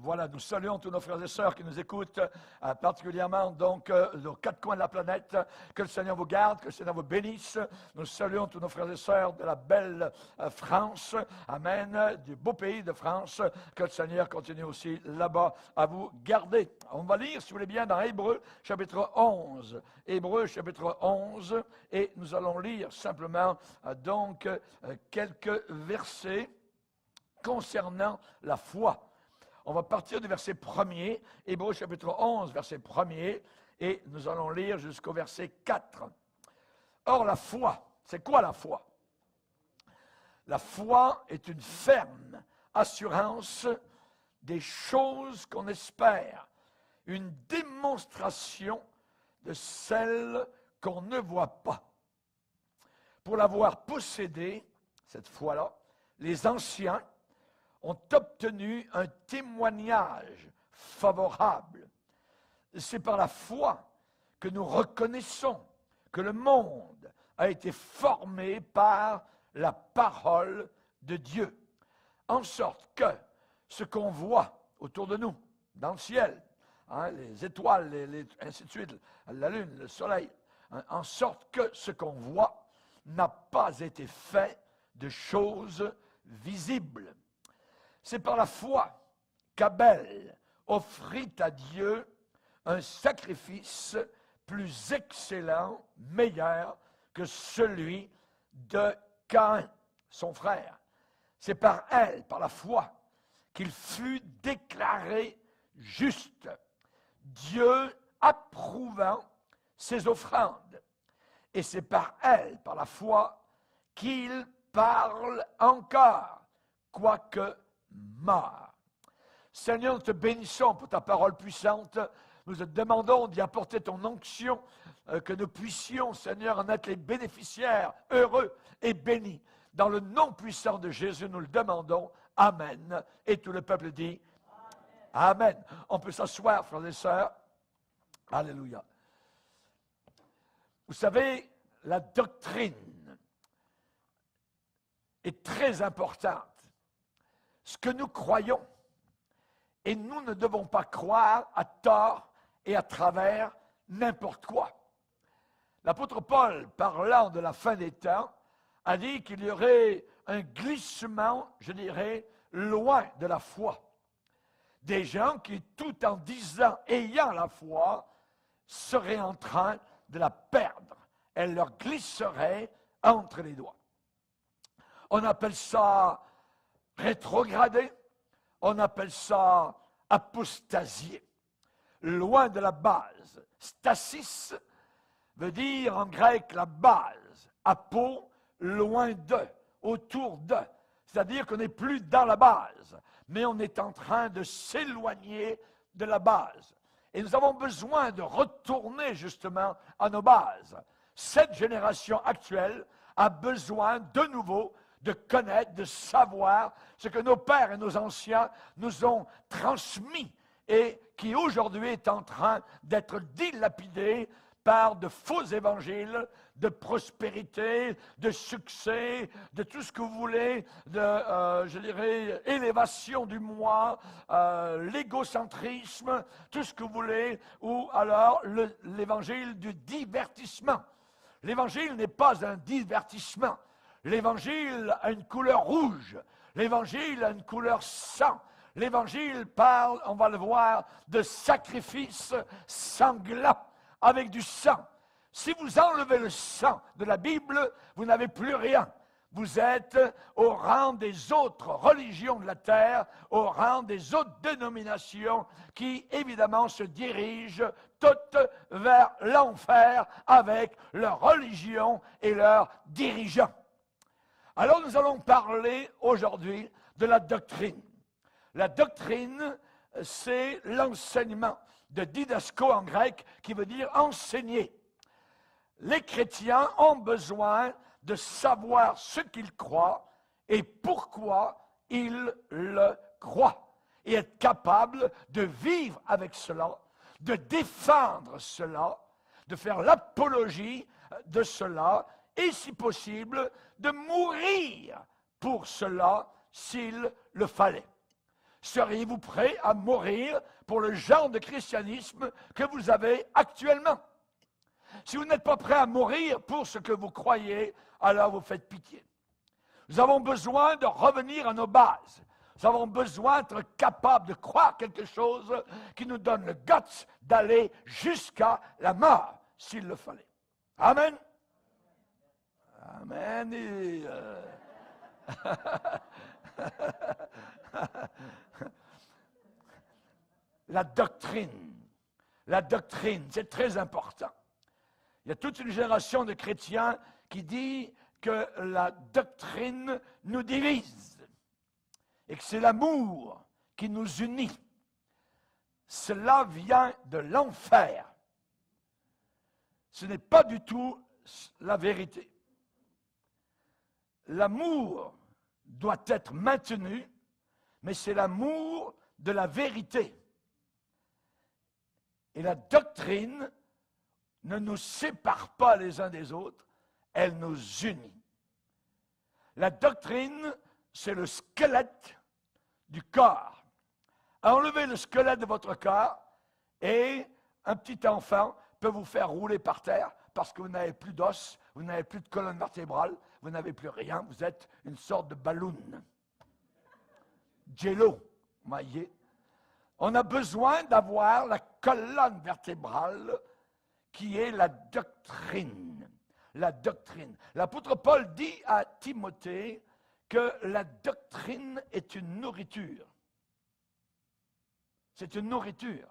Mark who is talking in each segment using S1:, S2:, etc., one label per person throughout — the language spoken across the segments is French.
S1: Voilà, nous saluons tous nos frères et sœurs qui nous écoutent, particulièrement donc aux quatre coins de la planète. Que le Seigneur vous garde, que le Seigneur vous bénisse. Nous saluons tous nos frères et sœurs de la belle France. Amen. Du beau pays de France. Que le Seigneur continue aussi là-bas à vous garder. On va lire, si vous voulez bien, dans Hébreux, chapitre 11. Hébreux, chapitre 11. Et nous allons lire simplement donc quelques versets concernant la foi. On va partir du verset 1er, Hébreux chapitre 11, verset 1er, et nous allons lire jusqu'au verset 4. Or, la foi, c'est quoi la foi? La foi est une ferme assurance des choses qu'on espère, une démonstration de celles qu'on ne voit pas. Pour l'avoir possédée, cette foi-là, les anciens ont obtenu un témoignage favorable. C'est par la foi que nous reconnaissons que le monde a été formé par la parole de Dieu, en sorte que ce qu'on voit autour de nous, dans le ciel, les étoiles, ainsi de suite, la lune, le soleil, en sorte que ce qu'on voit n'a pas été fait de choses visibles. C'est par la foi qu'Abel offrit à Dieu un sacrifice plus excellent, meilleur que celui de Caïn, son frère. C'est par elle, par la foi, qu'il fut déclaré juste, Dieu approuvant ses offrandes. Et c'est par elle, par la foi, qu'il parle encore, quoique mort. Seigneur, nous te bénissons pour ta parole puissante. Nous te demandons d'y apporter ton onction, que nous puissions, Seigneur, en être les bénéficiaires, heureux et bénis. Dans le nom puissant de Jésus, nous le demandons. Amen. Et tout le peuple dit Amen. Amen. On peut s'asseoir, frères et sœurs. Alléluia. Vous savez, la doctrine est très importante. Ce que nous croyons, et nous ne devons pas croire à tort et à travers n'importe quoi. L'apôtre Paul, parlant de la fin des temps, a dit qu'il y aurait un glissement, je dirais, loin de la foi. Des gens qui, tout en disant, ayant la foi, seraient en train de la perdre. Elle leur glisserait entre les doigts. On appelle ça rétrogradé, on appelle ça apostasier, loin de la base. Stasis veut dire en grec la base, apo, loin de, autour de. C'est-à-dire qu'on n'est plus dans la base, mais on est en train de s'éloigner de la base. Et nous avons besoin de retourner justement à nos bases. Cette génération actuelle a besoin de nouveau de connaître, de savoir ce que nos pères et nos anciens nous ont transmis et qui aujourd'hui est en train d'être dilapidé par de faux évangiles, de prospérité, de succès, de tout ce que vous voulez, de, je dirais, élévation du moi, l'égocentrisme, tout ce que vous voulez, ou alors l'évangile du divertissement. L'évangile n'est pas un divertissement. L'Évangile a une couleur rouge. L'Évangile a une couleur sang. L'Évangile parle, on va le voir, de sacrifice sanglant avec du sang. Si vous enlevez le sang de la Bible, vous n'avez plus rien. Vous êtes au rang des autres religions de la terre, au rang des autres dénominations qui, évidemment, se dirigent toutes vers l'enfer avec leur religion et leurs dirigeants. Alors nous allons parler aujourd'hui de la doctrine. La doctrine, c'est l'enseignement de didasko en grec, qui veut dire enseigner. Les chrétiens ont besoin de savoir ce qu'ils croient et pourquoi ils le croient. Et être capable de vivre avec cela, de défendre cela, de faire l'apologie de cela, et si possible, de mourir pour cela s'il le fallait. seriez-vous prêt à mourir pour le genre de christianisme que vous avez actuellement? Si vous n'êtes pas prêt à mourir pour ce que vous croyez, alors vous faites pitié. Nous avons besoin de revenir à nos bases. Nous avons besoin d'être capables de croire quelque chose qui nous donne le guts d'aller jusqu'à la mort, s'il le fallait. Amen. Amen. La doctrine, c'est très important. Il y a toute une génération de chrétiens qui dit que la doctrine nous divise et que c'est l'amour qui nous unit. Cela vient de l'enfer. Ce n'est pas du tout la vérité. L'amour doit être maintenu, mais c'est l'amour de la vérité. Et la doctrine ne nous sépare pas les uns des autres, elle nous unit. La doctrine, c'est le squelette du corps. Enlevez le squelette de votre corps et un petit enfant peut vous faire rouler par terre parce que vous n'avez plus d'os, vous n'avez plus de colonne vertébrale, vous n'avez plus rien, vous êtes une sorte de ballon. Jello, voyez. On a besoin d'avoir la colonne vertébrale qui est la doctrine. La doctrine. L'apôtre Paul dit à Timothée que la doctrine est une nourriture. C'est une nourriture.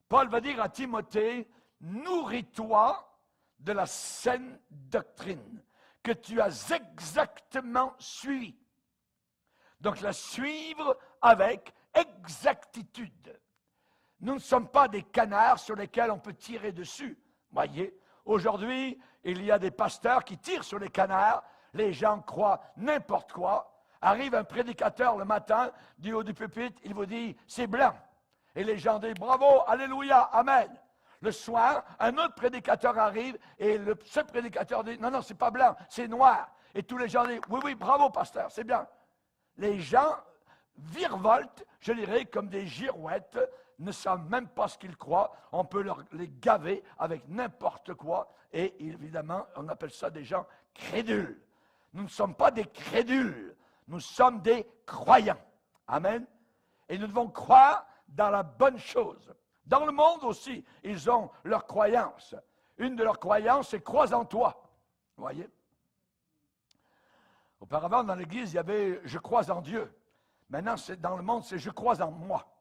S1: Paul va dire à Timothée, nourris-toi de la saine doctrine que tu as exactement suivie. Donc la suivre avec exactitude. Nous ne sommes pas des canards sur lesquels on peut tirer dessus. Voyez, aujourd'hui, il y a des pasteurs qui tirent sur les canards. Les gens croient n'importe quoi. Arrive un prédicateur le matin, du haut du pupitre, il vous dit, c'est blanc. Et les gens disent, bravo, alléluia, amen. Le soir, un autre prédicateur arrive et ce prédicateur dit, non, non, c'est pas blanc, c'est noir. Et tous les gens disent, oui, oui, bravo, pasteur, c'est bien. Les gens virevoltent, je dirais, comme des girouettes, ne savent même pas ce qu'ils croient. On peut les gaver avec n'importe quoi. Et évidemment, on appelle ça des gens crédules. Nous ne sommes pas des crédules, nous sommes des croyants. Amen. Et nous devons croire dans la bonne chose. Dans le monde aussi, ils ont leur croyance. Une de leurs croyances, c'est « crois en toi ». Vous voyez? Auparavant, dans l'Église, il y avait « je crois en Dieu ». Maintenant, dans le monde, c'est « je crois en moi ».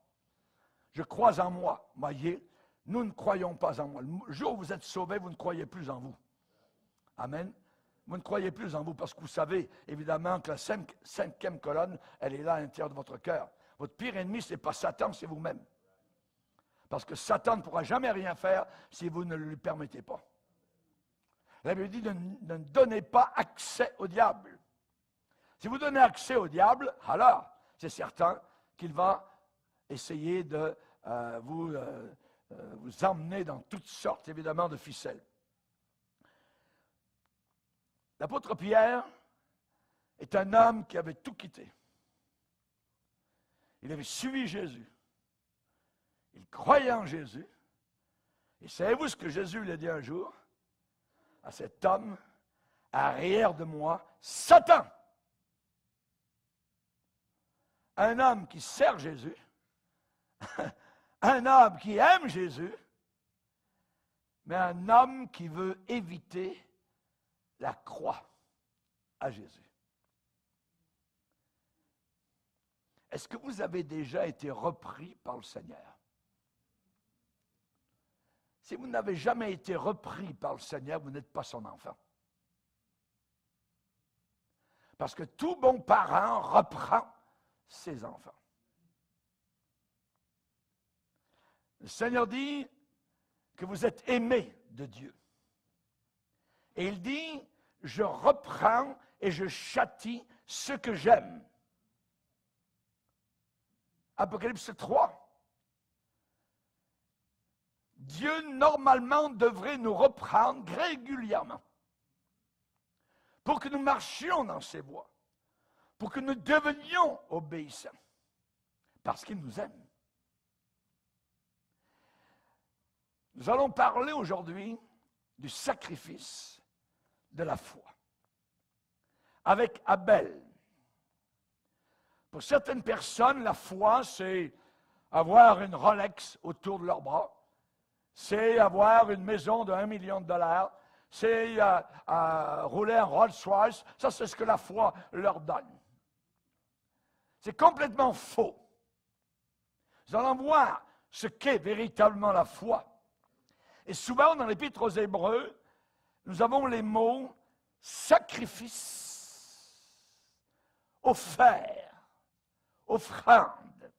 S1: Je crois en moi. Vous voyez? Nous ne croyons pas en moi. Le jour où vous êtes sauvés, vous ne croyez plus en vous. Amen. Vous ne croyez plus en vous parce que vous savez, évidemment, que la cinquième colonne, elle est là à l'intérieur de votre cœur. Votre pire ennemi, ce n'est pas Satan, c'est vous-même. Parce que Satan ne pourra jamais rien faire si vous ne lui permettez pas. La Bible dit de ne donnez pas accès au diable. Si vous donnez accès au diable, alors c'est certain qu'il va essayer de vous emmener dans toutes sortes, évidemment, de ficelles. L'apôtre Pierre est un homme qui avait tout quitté. Il avait suivi Jésus. Il croyait en Jésus. Et savez-vous ce que Jésus lui a dit un jour à cet homme? Arrière de moi, Satan! Un homme qui sert Jésus, un homme qui aime Jésus, mais un homme qui veut éviter la croix à Jésus. Est-ce que vous avez déjà été repris par le Seigneur? Si vous n'avez jamais été repris par le Seigneur, vous n'êtes pas son enfant. Parce que tout bon parent reprend ses enfants. Le Seigneur dit que vous êtes aimés de Dieu. Et il dit, je reprends et je châtie ceux que j'aime. Apocalypse 3. Dieu, normalement, devrait nous reprendre régulièrement pour que nous marchions dans ses voies, pour que nous devenions obéissants. parce qu'il nous aime. Nous allons parler aujourd'hui du sacrifice de la foi avec Abel. Pour certaines personnes, la foi, c'est avoir une Rolex autour de leur bras, c'est avoir une maison de 1 million de dollars, c'est rouler un Rolls-Royce. Ça, c'est ce que la foi leur donne. C'est complètement faux. Nous allons voir ce qu'est véritablement la foi. Et souvent, dans l'Épître aux Hébreux, nous avons les mots sacrifice, offert, offrande.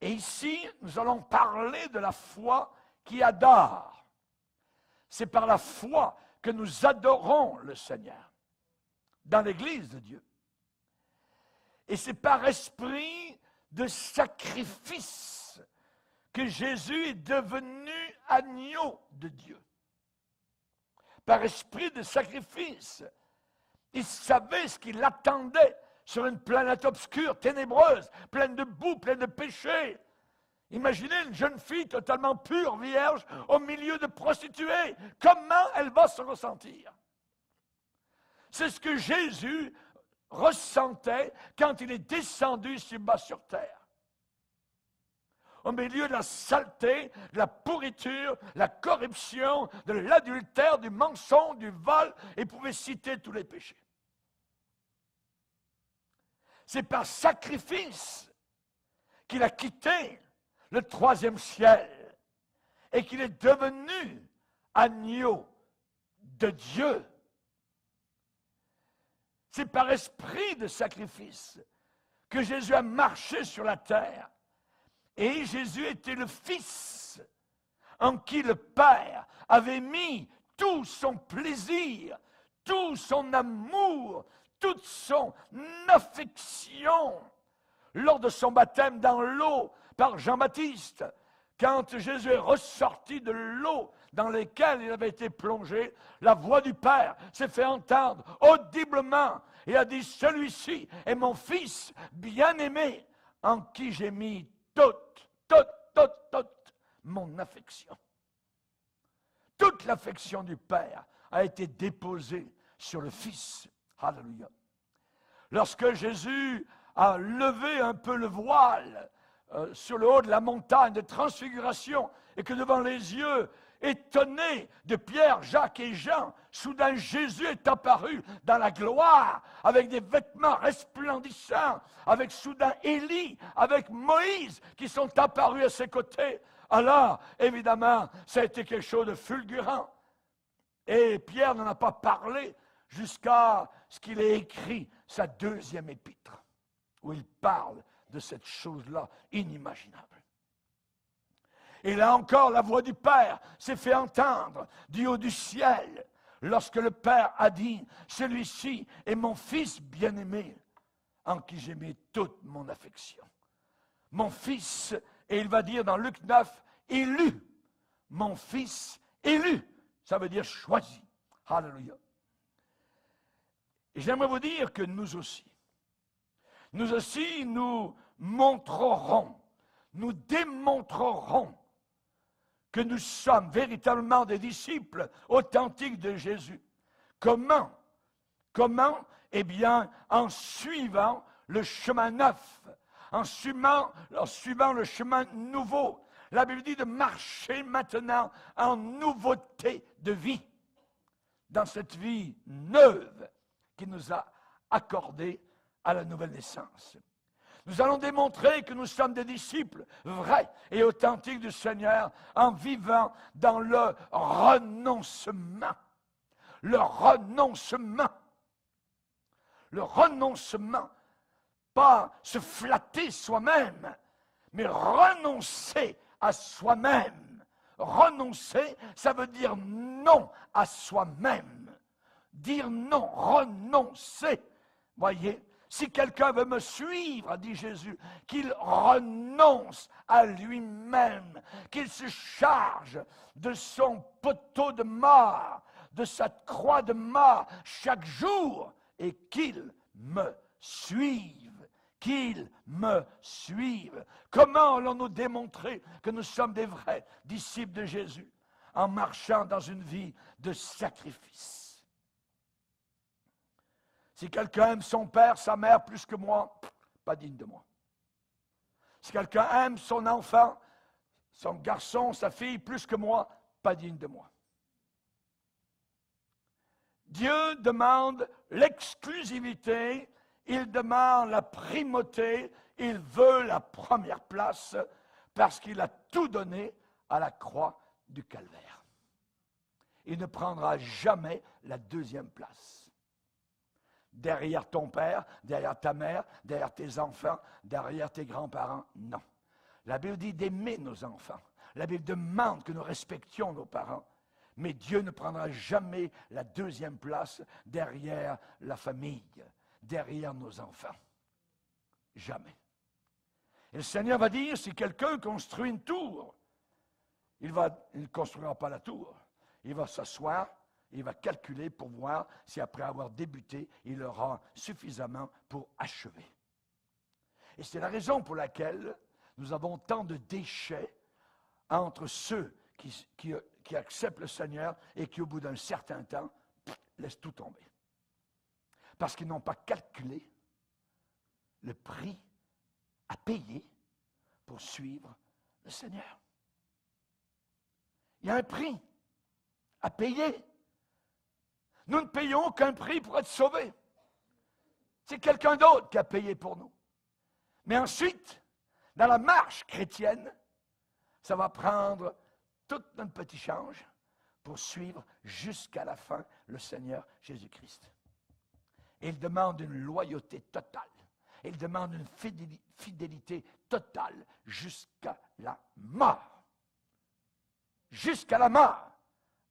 S1: Et ici, nous allons parler de la foi qui adore. C'est par la foi que nous adorons le Seigneur dans l'Église de Dieu. Et c'est par esprit de sacrifice que Jésus est devenu agneau de Dieu. Par esprit de sacrifice. Il savait ce qui l'attendait sur une planète obscure, ténébreuse, pleine de boue, pleine de péchés. Imaginez une jeune fille totalement pure, vierge, au milieu de prostituées. Comment elle va se ressentir? C'est ce que Jésus ressentait quand il est descendu ici bas sur terre. Au milieu de la saleté, de la pourriture, de la corruption, de l'adultère, du mensonge, du vol, et pouvait citer tous les péchés. C'est par sacrifice qu'il a quitté le 3e ciel et qu'il est devenu agneau de Dieu. C'est par esprit de sacrifice que Jésus a marché sur la terre. Et Jésus était le Fils en qui le Père avait mis tout son plaisir, tout son amour, toute son affection lors de son baptême dans l'eau par Jean-Baptiste. Quand Jésus est ressorti de l'eau dans laquelle il avait été plongé, la voix du Père s'est fait entendre audiblement et a dit « Celui-ci est mon Fils bien-aimé en qui j'ai mis toute mon affection. » Toute l'affection du Père a été déposée sur le Fils. Alléluia. Lorsque Jésus a levé un peu le voile sur le haut de la montagne de transfiguration et que devant les yeux étonnés de Pierre, Jacques et Jean, soudain Jésus est apparu dans la gloire avec des vêtements resplendissants, avec soudain Élie, avec Moïse qui sont apparus à ses côtés. Alors, évidemment, ça a été quelque chose de fulgurant. Et Pierre n'en a pas parlé jusqu'à ce qu'il ait écrit sa 2e épître, où il parle de cette chose-là inimaginable. Et là encore, la voix du Père s'est fait entendre du haut du ciel, lorsque le Père a dit « Celui-ci est mon Fils bien-aimé, en qui j'ai mis toute mon affection. » Mon Fils, et il va dire dans Luc 9, élu. Mon Fils élu, ça veut dire choisi. Alléluia. Et j'aimerais vous dire que nous aussi, nous montrerons, nous démontrerons que nous sommes véritablement des disciples authentiques de Jésus. Comment? Comment? Eh bien, en suivant le chemin neuf, en suivant le chemin nouveau. La Bible dit de marcher maintenant en nouveauté de vie, dans cette vie neuve qui nous a accordée à la nouvelle naissance. Nous allons démontrer que nous sommes des disciples vrais et authentiques du Seigneur en vivant dans le renoncement. Le renoncement. Le renoncement. Pas se flatter soi-même, mais renoncer à soi-même. Renoncer, ça veut dire non à soi-même. Dire non, renoncer. Voyez? Si quelqu'un veut me suivre, dit Jésus, qu'il renonce à lui-même, qu'il se charge de son poteau de mort, de sa croix de mort chaque jour, et qu'il me suive, qu'ils me suivent. Comment allons-nous démontrer que nous sommes des vrais disciples de Jésus? En marchant dans une vie de sacrifice. Si quelqu'un aime son père, sa mère plus que moi, pas digne de moi. Si quelqu'un aime son enfant, son garçon, sa fille plus que moi, pas digne de moi. Dieu demande l'exclusivité, il demande la primauté, il veut la première place parce qu'il a tout donné à la croix du calvaire. Il ne prendra jamais la deuxième place. Derrière ton père, derrière ta mère, derrière tes enfants, derrière tes grands-parents, non. La Bible dit d'aimer nos enfants. La Bible demande que nous respections nos parents. Mais Dieu ne prendra jamais la deuxième place derrière la famille, derrière nos enfants. Jamais. Et le Seigneur va dire, si quelqu'un construit une tour, il ne construira pas la tour. Il va s'asseoir, il va calculer pour voir si après avoir débuté, il aura suffisamment pour achever. Et c'est la raison pour laquelle nous avons tant de déchets entre ceux qui acceptent le Seigneur et qui, au bout d'un certain temps, laissent tout tomber. Parce qu'ils n'ont pas calculé le prix à payer pour suivre le Seigneur. Il y a un prix à payer. Nous ne payons aucun prix pour être sauvés. C'est quelqu'un d'autre qui a payé pour nous. Mais ensuite, dans la marche chrétienne, ça va prendre tout notre petit change pour suivre jusqu'à la fin le Seigneur Jésus-Christ. Il demande une loyauté totale. Il demande une fidélité totale jusqu'à la mort. Jusqu'à la mort,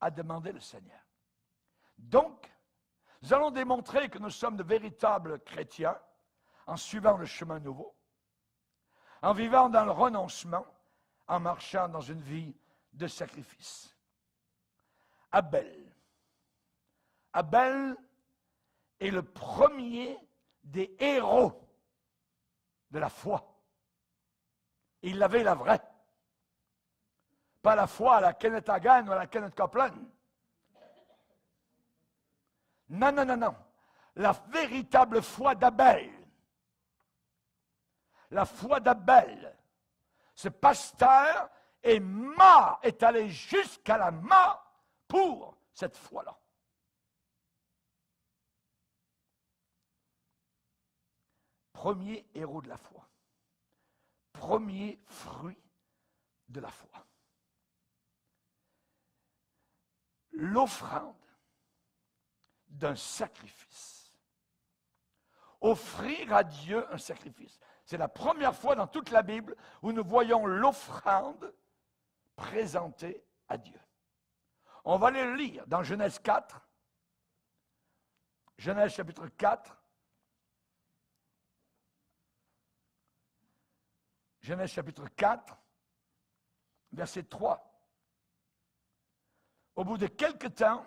S1: a demandé le Seigneur. Donc, nous allons démontrer que nous sommes de véritables chrétiens en suivant le chemin nouveau, en vivant dans le renoncement, en marchant dans une vie de sacrifice. Abel. Abel est le premier des héros de la foi. Il avait la vraie. Pas la foi à la Kenneth Hagin ou à la Kenneth Copeland. Non, non, non, non. La véritable foi d'Abel. La foi d'Abel. Ce pasteur est mort, est allé jusqu'à la mort pour cette foi-là. Premier héros de la foi. Premier fruit de la foi. L'offrande d'un sacrifice. Offrir à Dieu un sacrifice. C'est la première fois dans toute la Bible où nous voyons l'offrande présentée à Dieu. On va le lire dans Genèse 4. Genèse chapitre 4. Genèse chapitre 4, verset 3. Au bout de quelque temps,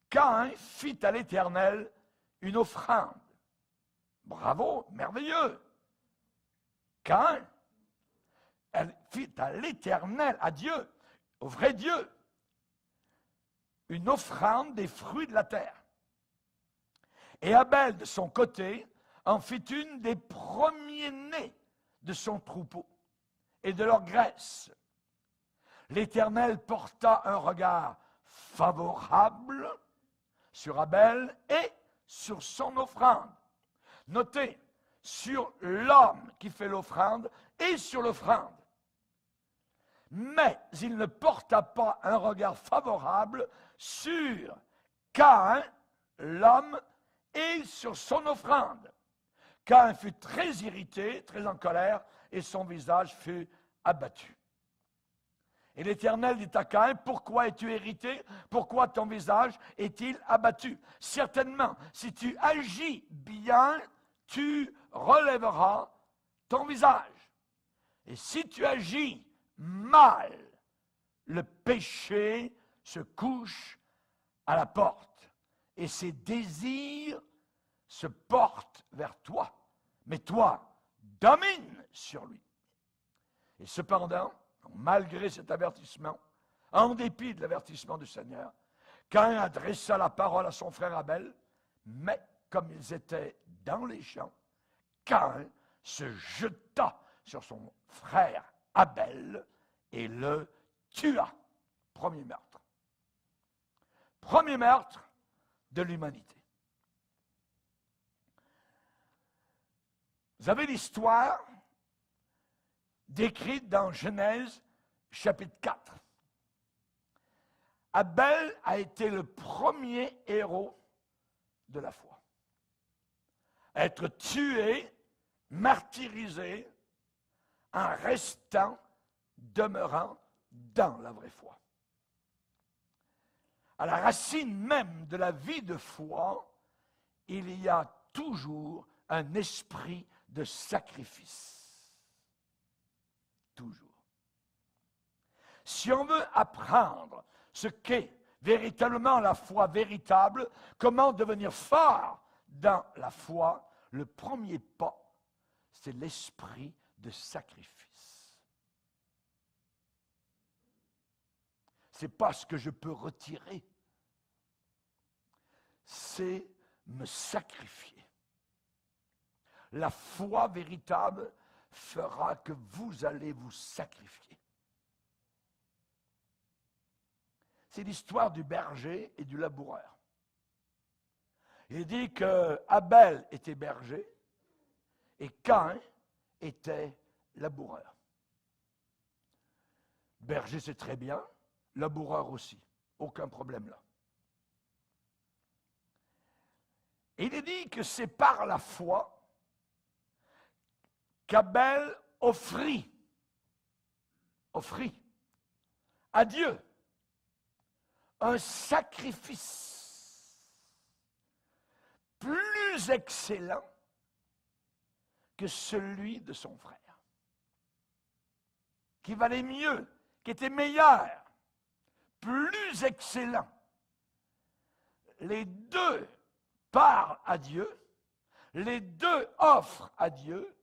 S1: Caïn fit à l'Éternel une offrande. Bravo, merveilleux. Caïn, elle fit à l'Éternel, à Dieu, au vrai Dieu, une offrande des fruits de la terre. Et Abel, de son côté, en fit une des premiers-nés de son troupeau et de leur graisse. L'Éternel porta un regard favorable sur Abel et sur son offrande. Notez, sur l'homme qui fait l'offrande et sur l'offrande. Mais il ne porta pas un regard favorable sur Caïn, l'homme, et sur son offrande. Caïn fut très irrité, très en colère, et son visage fut abattu. Et l'Éternel dit à Caïn, pourquoi es-tu irrité? Pourquoi ton visage est-il abattu? Certainement, si tu agis bien, tu relèveras ton visage. Et si tu agis mal, le péché se couche à la porte. Et ses désirs se porte vers toi, mais toi, domine sur lui. Et cependant, malgré cet avertissement, en dépit de l'avertissement du Seigneur, Caïn adressa la parole à son frère Abel, mais comme ils étaient dans les champs, Caïn se jeta sur son frère Abel et le tua. Premier meurtre. Premier meurtre de l'humanité. Vous avez l'histoire décrite dans Genèse chapitre 4. Abel a été le premier héros de la foi. Être tué, martyrisé, en restant, demeurant dans la vraie foi. À la racine même de la vie de foi, il y a toujours un esprit de sacrifice. Toujours. Si on veut apprendre ce qu'est véritablement la foi véritable, comment devenir fort dans la foi, le premier pas, c'est l'esprit de sacrifice. C'est pas ce que je peux retirer, c'est me sacrifier. La foi véritable fera que vous allez vous sacrifier. C'est l'histoire du berger et du laboureur. Il dit que Abel était berger et Caïn était laboureur. Berger, c'est très bien, laboureur aussi, aucun problème là. Et il est dit que c'est par la foi qu'Abel offrit à Dieu un sacrifice plus excellent que celui de son frère, qui valait mieux, qui était meilleur, plus excellent. Les deux parlent à Dieu, les deux offrent à Dieu.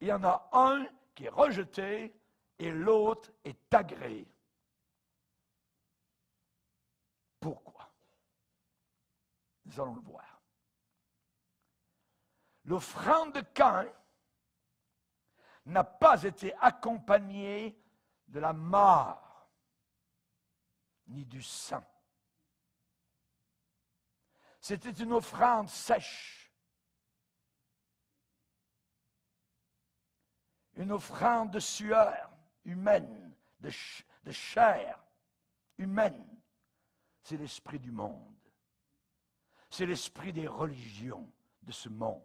S1: Il y en a un qui est rejeté et l'autre est agréé. Pourquoi? Nous allons le voir. L'offrande de Caïn n'a pas été accompagnée de la mort, ni du sang. C'était une offrande sèche, une offrande de sueur humaine, de chair humaine. C'est l'esprit du monde. C'est l'esprit des religions de ce monde.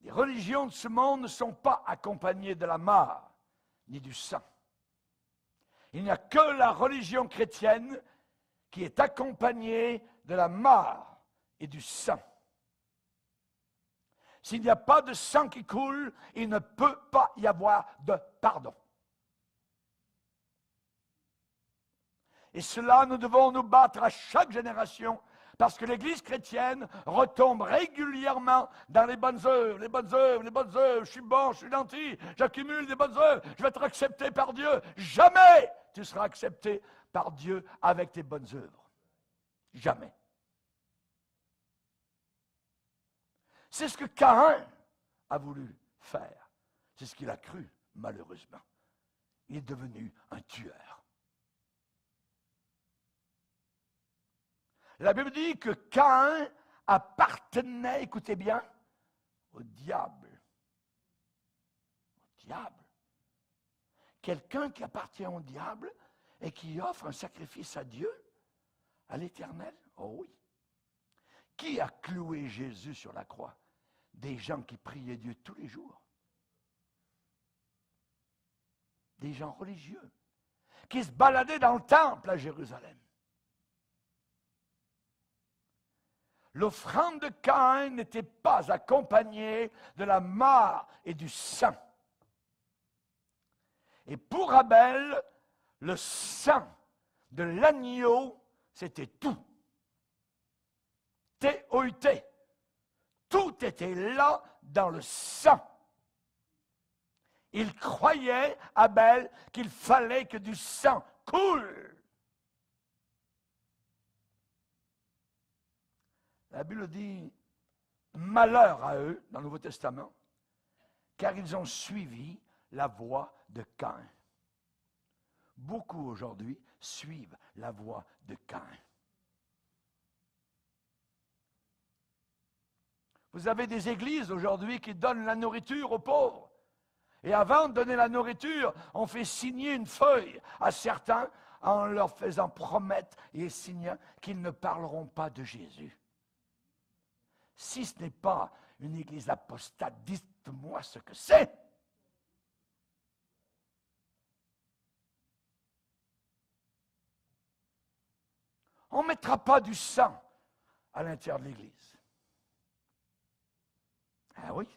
S1: Les religions de ce monde ne sont pas accompagnées de la mort ni du sang. Il n'y a que la religion chrétienne qui est accompagnée de la mort et du sang. S'il n'y a pas de sang qui coule, il ne peut pas y avoir de pardon. Et cela, nous devons nous battre à chaque génération, parce que l'Église chrétienne retombe régulièrement dans les bonnes œuvres, les bonnes œuvres, les bonnes œuvres. Je suis bon, je suis gentil, j'accumule des bonnes œuvres, je vais être accepté par Dieu. Jamais tu seras accepté par Dieu avec tes bonnes œuvres. Jamais. C'est ce que Caïn a voulu faire. C'est ce qu'il a cru, malheureusement. Il est devenu un tueur. La Bible dit que Caïn appartenait, écoutez bien, au diable. Au diable. Quelqu'un qui appartient au diable et qui offre un sacrifice à Dieu, à l'Éternel. Oh oui. Qui a cloué Jésus sur la croix? Des gens qui priaient Dieu tous les jours. Des gens religieux qui se baladaient dans le temple à Jérusalem. L'offrande de Caïn n'était pas accompagnée de la mort et du sang. Et pour Abel, le sang de l'agneau, c'était tout. T-O-U-T. Tout était là dans le sang. Il croyait, Abel, qu'il fallait que du sang coule. La Bible dit, malheur à eux, dans le Nouveau Testament, car ils ont suivi la voie de Caïn. Beaucoup aujourd'hui suivent la voie de Caïn. Vous avez des églises aujourd'hui qui donnent la nourriture aux pauvres. Et avant de donner la nourriture, on fait signer une feuille à certains en leur faisant promettre et signant qu'ils ne parleront pas de Jésus. Si ce n'est pas une église apostate, dites-moi ce que c'est. On ne mettra pas du sang à l'intérieur de l'église. Ah oui.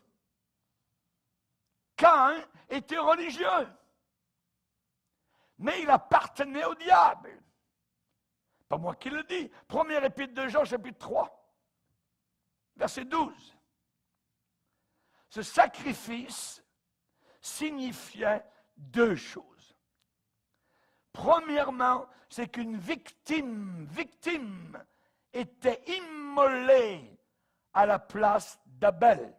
S1: Caïn était religieux, mais il appartenait au diable. Pas moi qui le dis. Première épître de Jean, chapitre 3, verset 12. Ce sacrifice signifiait deux choses. Premièrement, c'est qu'une victime était immolée à la place d'Abel.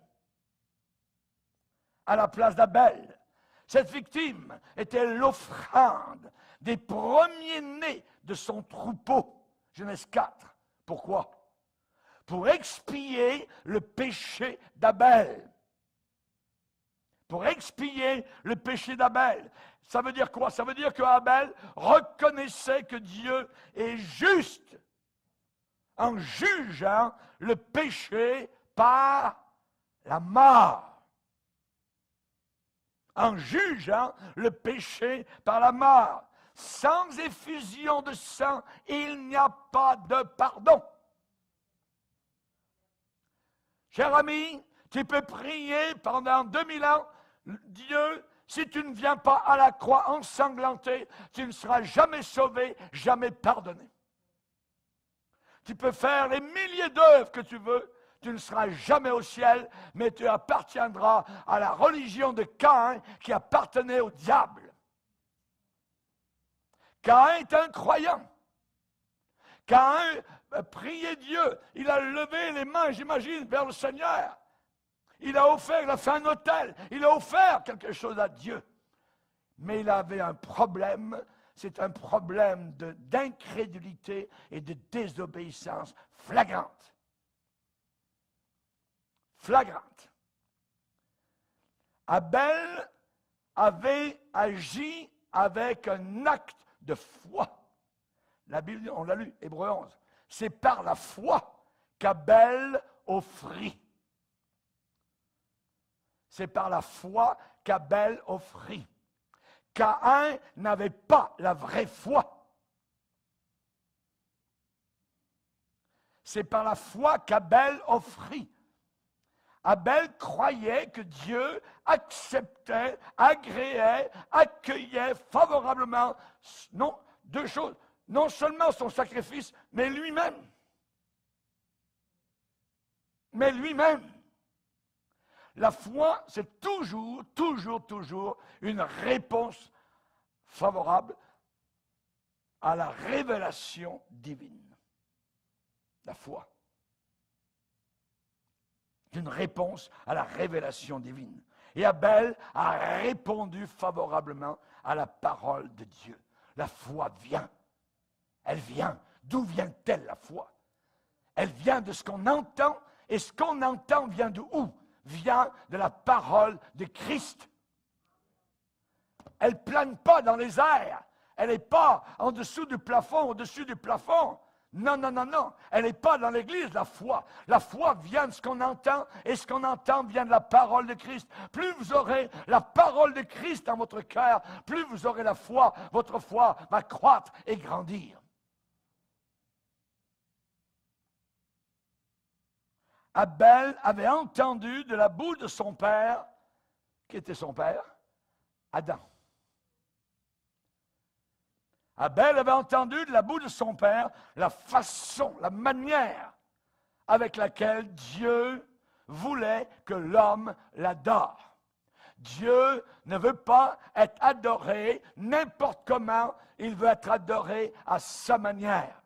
S1: À la place d'Abel. Cette victime était l'offrande des premiers-nés de son troupeau. Genèse 4. Pourquoi? Pour expier le péché d'Abel. Pour expier le péché d'Abel. Ça veut dire quoi? Ça veut dire qu'Abel reconnaissait que Dieu est juste en jugeant le péché par la mort. En jugeant le péché par la mort. Sans effusion de sang, il n'y a pas de pardon. Cher ami, tu peux prier pendant 2000 ans, Dieu, si tu ne viens pas à la croix ensanglantée, tu ne seras jamais sauvé, jamais pardonné. Tu peux faire les milliers d'œuvres que tu veux, tu ne seras jamais au ciel, mais tu appartiendras à la religion de Caïn qui appartenait au diable. Caïn est un croyant. Caïn priait Dieu. Il a levé les mains, j'imagine, vers le Seigneur. Il a offert, il a fait un autel. Il a offert quelque chose à Dieu. Mais il avait un problème. C'est un problème d'incrédulité et de désobéissance flagrante. Flagrante. Abel avait agi avec un acte de foi. La Bible, on l'a lu, Hébreux 11. C'est par la foi qu'Abel offrit. C'est par la foi qu'Abel offrit. Caïn n'avait pas la vraie foi. C'est par la foi qu'Abel offrit. Abel croyait que Dieu acceptait, agréait, accueillait favorablement, non, deux choses, non seulement son sacrifice, mais lui-même. Mais lui-même. La foi, c'est toujours une réponse favorable à la révélation divine. La foi. Une réponse à la révélation divine. Et Abel a répondu favorablement à la parole de Dieu. La foi vient. Elle vient. D'où vient-elle la foi? Elle vient de ce qu'on entend, et ce qu'on entend vient de où? Vient de la parole de Christ. Elle ne plane pas dans les airs. Elle n'est pas en dessous du plafond, au-dessus du plafond. Non, non, non, non. Elle n'est pas dans l'Église, la foi. La foi vient de ce qu'on entend, et ce qu'on entend vient de la parole de Christ. Plus vous aurez la parole de Christ dans votre cœur, plus vous aurez la foi. Votre foi va croître et grandir. Abel avait entendu de la bouche de son père, qui était son père, Adam. Abel avait entendu de la bouche de son père la façon, la manière avec laquelle Dieu voulait que l'homme l'adore. Dieu ne veut pas être adoré n'importe comment, il veut être adoré à sa manière.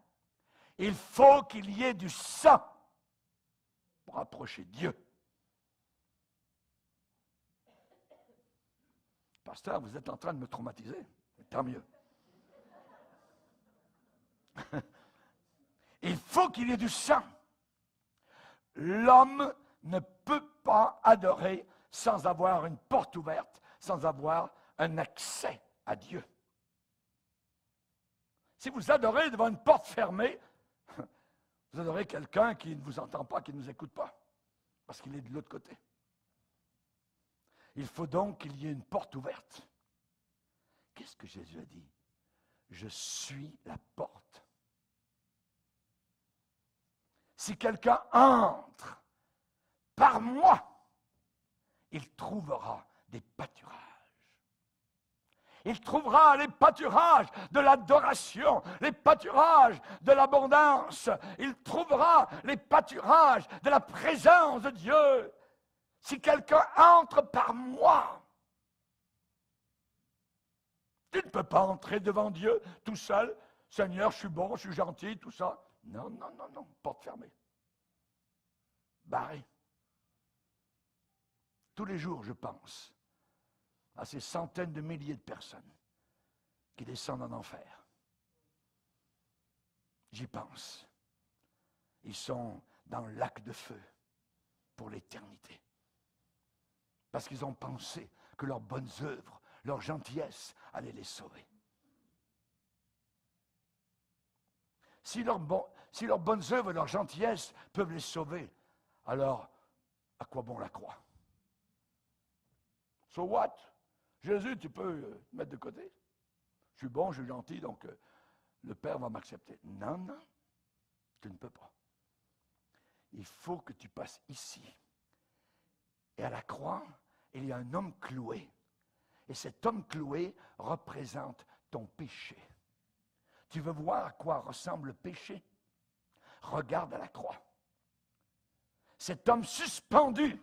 S1: Il faut qu'il y ait du sang pour approcher Dieu. Pasteur, vous êtes en train de me traumatiser. Tant mieux. Il faut qu'il y ait du sang. L'homme ne peut pas adorer sans avoir une porte ouverte, sans avoir un accès à Dieu. Si vous adorez devant une porte fermée, vous adorez quelqu'un qui ne vous entend pas, qui ne nous écoute pas, parce qu'il est de l'autre côté. Il faut donc qu'il y ait une porte ouverte. Qu'est-ce que Jésus a dit? Je suis la porte. Si quelqu'un entre par moi, il trouvera des pâturages. Il trouvera les pâturages de l'adoration, les pâturages de l'abondance. Il trouvera les pâturages de la présence de Dieu. Si quelqu'un entre par moi, tu ne peux pas entrer devant Dieu tout seul. Seigneur, je suis bon, je suis gentil, tout ça. Non, non, non, non, porte fermée. Barré. Tous les jours, je pense à ces centaines de milliers de personnes qui descendent en enfer. J'y pense. Ils sont dans le lac de feu pour l'éternité. Parce qu'ils ont pensé que leurs bonnes œuvres, leur gentillesse allaient les sauver. Si leurs bonnes œuvres et leur gentillesse peuvent les sauver, alors à quoi bon la croix? So what? Jésus, tu peux mettre de côté. Je suis bon, je suis gentil, donc le Père va m'accepter. Non, non, tu ne peux pas. Il faut que tu passes ici. Et à la croix, il y a un homme cloué. Et cet homme cloué représente ton péché. Tu veux voir à quoi ressemble le péché? Regarde à la croix. Cet homme suspendu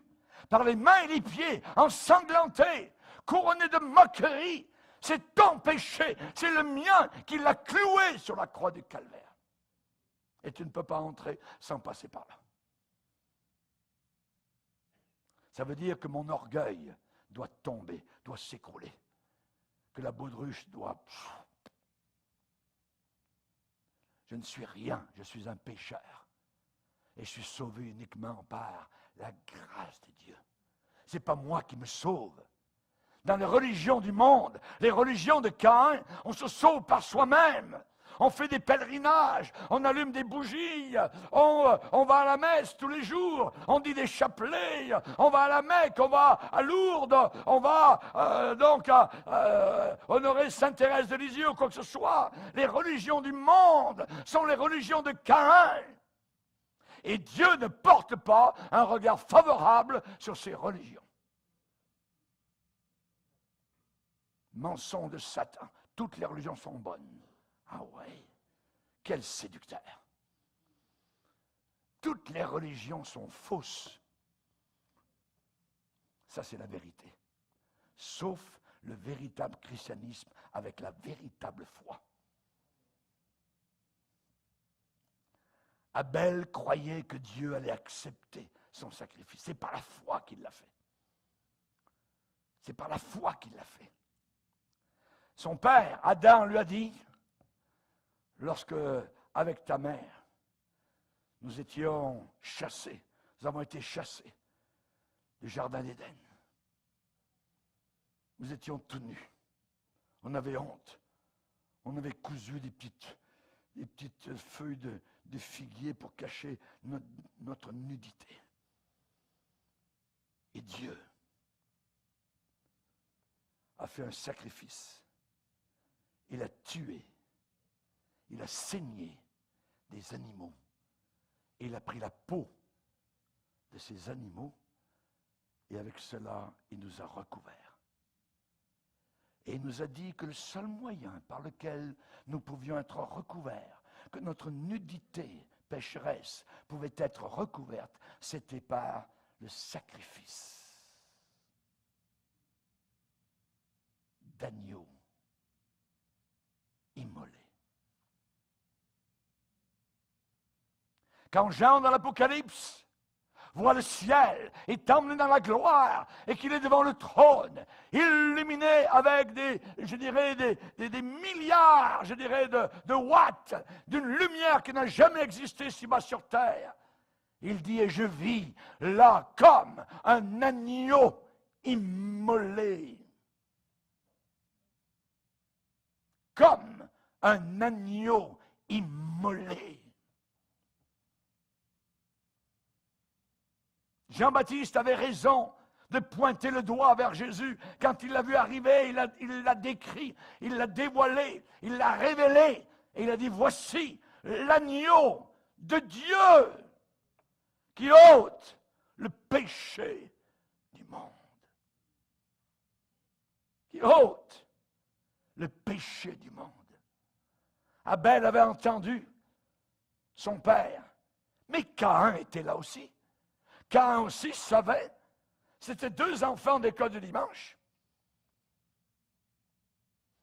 S1: par les mains et les pieds, ensanglanté, couronné de moquerie, c'est ton péché, c'est le mien qui l'a cloué sur la croix du calvaire. Et tu ne peux pas entrer sans passer par là. Ça veut dire que mon orgueil doit tomber, doit s'écrouler. Que la baudruche doit... Je ne suis rien, je suis un pécheur. Et je suis sauvé uniquement par la grâce de Dieu. Ce n'est pas moi qui me sauve. Dans les religions du monde, les religions de Caïn, on se sauve par soi-même. On fait des pèlerinages, on allume des bougies, on va à la messe tous les jours, on dit des chapelets, on va à la Mecque, on va à Lourdes, on va donc honorer Sainte Thérèse de Lisieux ou quoi que ce soit. Les religions du monde sont les religions de Caïn. Et Dieu ne porte pas un regard favorable sur ces religions. Mensonge de Satan, toutes les religions sont bonnes. Ah ouais, quel séducteur. Toutes les religions sont fausses. Ça, c'est la vérité. Sauf le véritable christianisme avec la véritable foi. Abel croyait que Dieu allait accepter son sacrifice. C'est par la foi qu'il l'a fait. C'est par la foi qu'il l'a fait. Son père, Adam, lui a dit, lorsque, avec ta mère, nous étions chassés, nous avons été chassés du jardin d'Éden. Nous étions tout nus. On avait honte. On avait cousu des petites feuilles de figuier pour cacher notre nudité. Et Dieu a fait un sacrifice. Il a tué, il a saigné des animaux. Et il a pris la peau de ces animaux et avec cela, il nous a recouverts. Et il nous a dit que le seul moyen par lequel nous pouvions être recouverts, que notre nudité pécheresse pouvait être recouverte, c'était par le sacrifice d'agneau immolé. Quand Jean, dans l'Apocalypse, voit le ciel est emmené dans la gloire et qu'il est devant le trône, illuminé avec des milliards, de watts, d'une lumière qui n'a jamais existé ici-bas sur terre. Il dit, et je vis là comme un agneau immolé. Comme un agneau immolé. Jean-Baptiste avait raison de pointer le doigt vers Jésus. Quand il l'a vu arriver, il l'a décrit, il l'a dévoilé, il l'a révélé. Et il a dit, voici l'agneau de Dieu qui ôte le péché du monde. Qui ôte le péché du monde. Abel avait entendu son père, mais Caïn était là aussi. Caïn aussi savait, c'était deux enfants d'école du dimanche.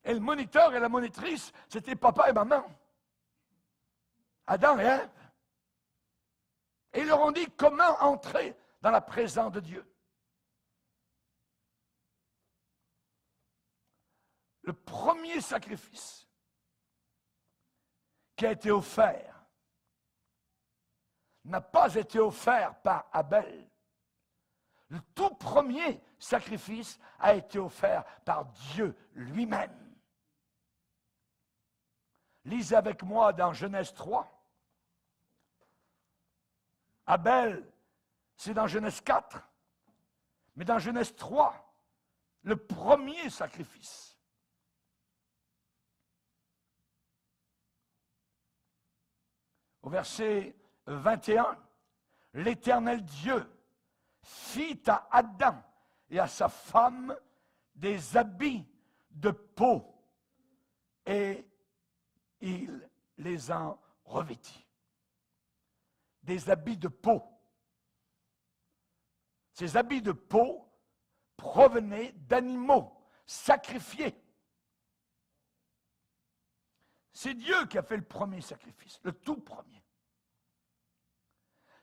S1: Et le moniteur et la monitrice, c'était papa et maman. Adam et Ève. Et ils leur ont dit comment entrer dans la présence de Dieu. Le premier sacrifice qui a été offert n'a pas été offert par Abel. Le tout premier sacrifice a été offert par Dieu lui-même. Lisez avec moi dans Genèse 3. Abel, c'est dans Genèse 4. Mais dans Genèse 3, le premier sacrifice. Au verset 21, l'Éternel Dieu fit à Adam et à sa femme des habits de peau et il les en revêtit. Des habits de peau. Ces habits de peau provenaient d'animaux sacrifiés. C'est Dieu qui a fait le premier sacrifice, le tout premier.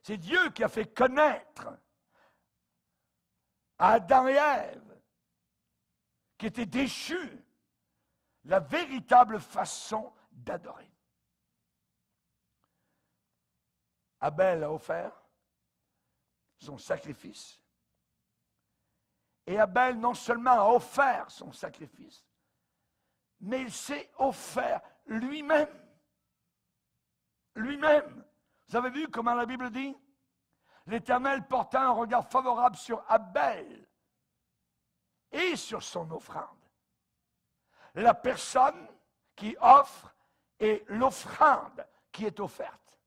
S1: C'est Dieu qui a fait connaître à Adam et Ève, qui étaient déchus, la véritable façon d'adorer. Abel a offert son sacrifice. Et Abel non seulement a offert son sacrifice, mais il s'est offert lui-même. Lui-même. Vous avez vu comment la Bible dit? L'Éternel porta un regard favorable sur Abel et sur son offrande. La personne qui offre et l'offrande qui est offerte.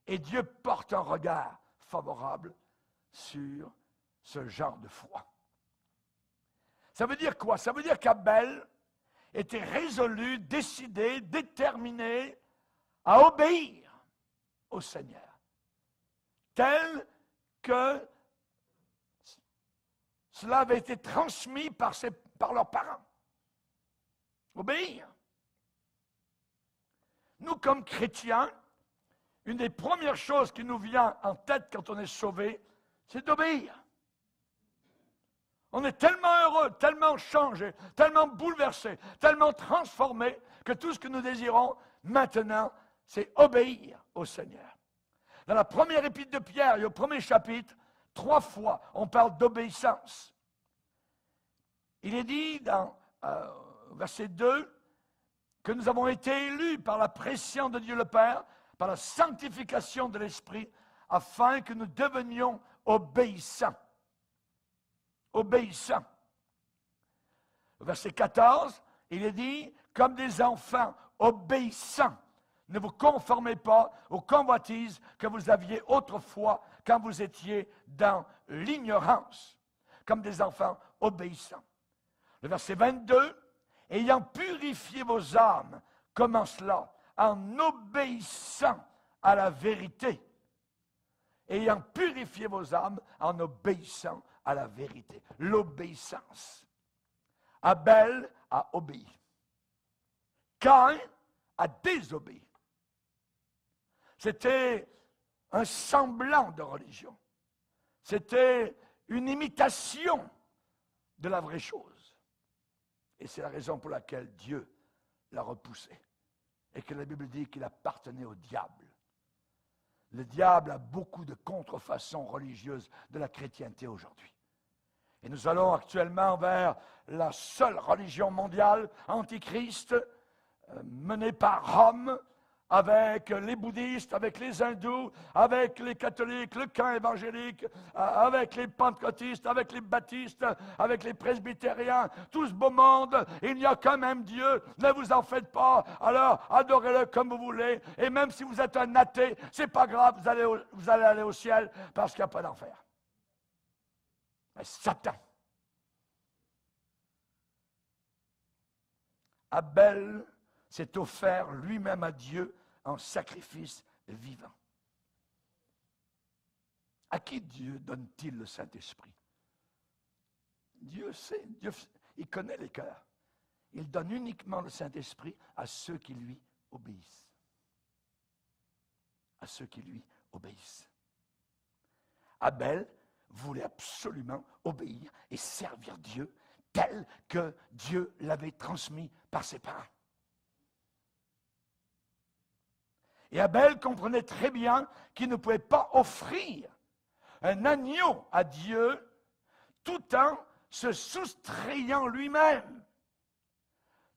S1: Et Dieu porte un regard favorable sur ce genre de foi. Ça veut dire quoi? Ça veut dire qu'Abel était résolu, décidé, déterminé à obéir au Seigneur, tel que cela avait été transmis par leurs parents. Obéir. Nous, comme chrétiens, une des premières choses qui nous vient en tête quand on est sauvé, c'est d'obéir. On est tellement heureux, tellement changé, tellement bouleversé, tellement transformé, que tout ce que nous désirons maintenant, c'est obéir au Seigneur. Dans la première épître de Pierre et au premier chapitre, 3 fois, on parle d'obéissance. Il est dit dans verset 2 que nous avons été élus par la prescience de Dieu le Père, par la sanctification de l'Esprit, afin que nous devenions obéissants. Obéissants. Verset 14, il est dit, comme des enfants obéissants, ne vous conformez pas aux convoitises que vous aviez autrefois quand vous étiez dans l'ignorance, comme des enfants obéissants. Le verset 22, ayant purifié vos âmes, comment cela? En obéissant à la vérité, ayant purifié vos âmes en obéissant à la vérité. L'obéissance. Abel a obéi. Caïn a désobéi. C'était un semblant de religion. C'était une imitation de la vraie chose. Et c'est la raison pour laquelle Dieu l'a repoussé. Et que la Bible dit qu'il appartenait au diable. Le diable a beaucoup de contrefaçons religieuses de la chrétienté aujourd'hui. Et nous allons actuellement vers la seule religion mondiale, antichrist, menée par Rome, avec les bouddhistes, avec les hindous, avec les catholiques, le camp évangélique, avec les pentecôtistes, avec les baptistes, avec les presbytériens, tout ce beau monde, il n'y a quand même Dieu, ne vous en faites pas, alors adorez-le comme vous voulez, et même si vous êtes un athée, c'est pas grave, vous allez aller au ciel, parce qu'il n'y a pas d'enfer. Mais Satan. Abel s'est offert lui-même à Dieu en sacrifice vivant. À qui Dieu donne-t-il le Saint-Esprit? Dieu sait, il connaît les cœurs. Il donne uniquement le Saint-Esprit à ceux qui lui obéissent. À ceux qui lui obéissent. Abel voulait absolument obéir et servir Dieu tel que Dieu l'avait transmis par ses parents. Et Abel comprenait très bien qu'il ne pouvait pas offrir un agneau à Dieu tout en se soustrayant lui-même,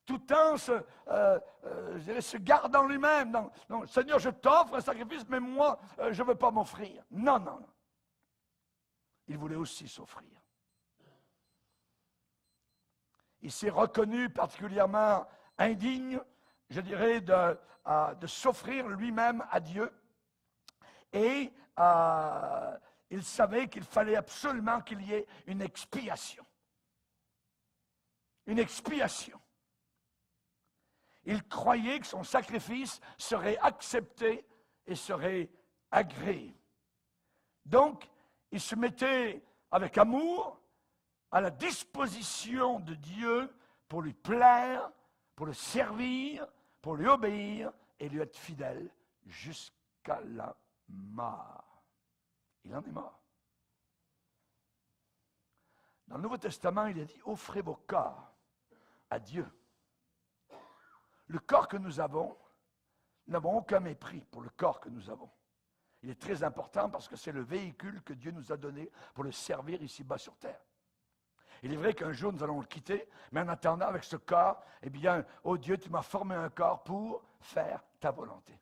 S1: tout en se gardant lui-même. Non, Seigneur, je t'offre un sacrifice, mais moi, je ne veux pas m'offrir. Non, non, non. Il voulait aussi s'offrir. Il s'est reconnu particulièrement indigne, je dirais, de s'offrir lui-même à Dieu. Et il savait qu'il fallait absolument qu'il y ait une expiation. Une expiation. Il croyait que son sacrifice serait accepté et serait agréé. Donc, il se mettait avec amour à la disposition de Dieu pour lui plaire, pour le servir, pour lui obéir et lui être fidèle jusqu'à la mort. Il en est mort. Dans le Nouveau Testament, il a dit, offrez vos corps à Dieu. Le corps que nous avons, nous n'avons aucun mépris pour le corps que nous avons. Il est très important parce que c'est le véhicule que Dieu nous a donné pour le servir ici-bas sur terre. Il est vrai qu'un jour, nous allons le quitter, mais en attendant, avec ce corps, eh bien, oh Dieu, tu m'as formé un corps pour faire ta volonté.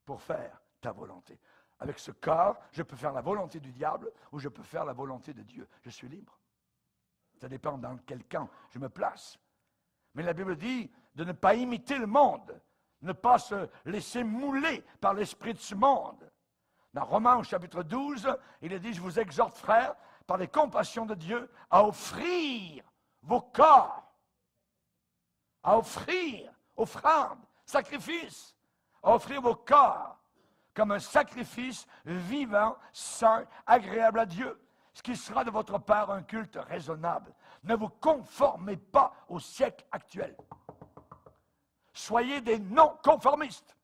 S1: Pour faire ta volonté. Avec ce corps, je peux faire la volonté du diable ou je peux faire la volonté de Dieu. Je suis libre. Ça dépend dans quel camp je me place. Mais la Bible dit de ne pas imiter le monde, ne pas se laisser mouler par l'esprit de ce monde. Dans Romains, au chapitre 12, il est dit, je vous exhorte, frères, par les compassions de Dieu, à offrir vos corps, à offrir, offrande, sacrifice, à offrir vos corps comme un sacrifice vivant, saint, agréable à Dieu, ce qui sera de votre part un culte raisonnable. Ne vous conformez pas au siècle actuel. Soyez des non-conformistes.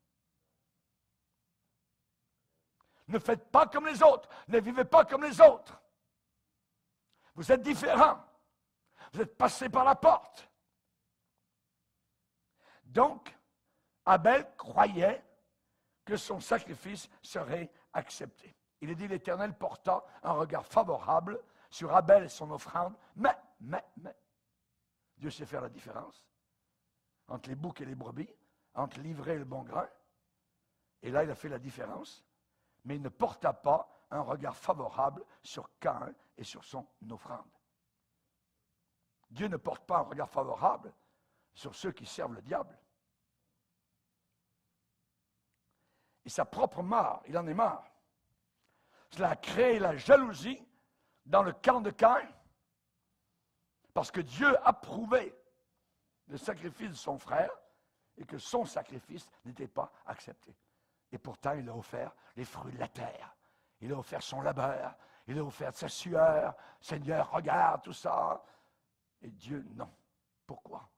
S1: Ne faites pas comme les autres. Ne vivez pas comme les autres. Vous êtes différents. Vous êtes passés par la porte. Donc, Abel croyait que son sacrifice serait accepté. Il est dit, l'Éternel porta un regard favorable sur Abel et son offrande, mais, Dieu sait faire la différence entre les boucs et les brebis, entre l'ivraie et le bon grain. Et là, il a fait la différence, mais il ne porta pas un regard favorable sur Caïn et sur son offrande. Dieu ne porte pas un regard favorable sur ceux qui servent le diable. Et sa propre mort, il en est mort. Cela a créé la jalousie dans le camp de Caïn, parce que Dieu approuvait le sacrifice de son frère et que son sacrifice n'était pas accepté. Et pourtant, il a offert les fruits de la terre. Il a offert son labeur. Il a offert sa sueur. Seigneur, regarde tout ça. Et Dieu, non. Pourquoi?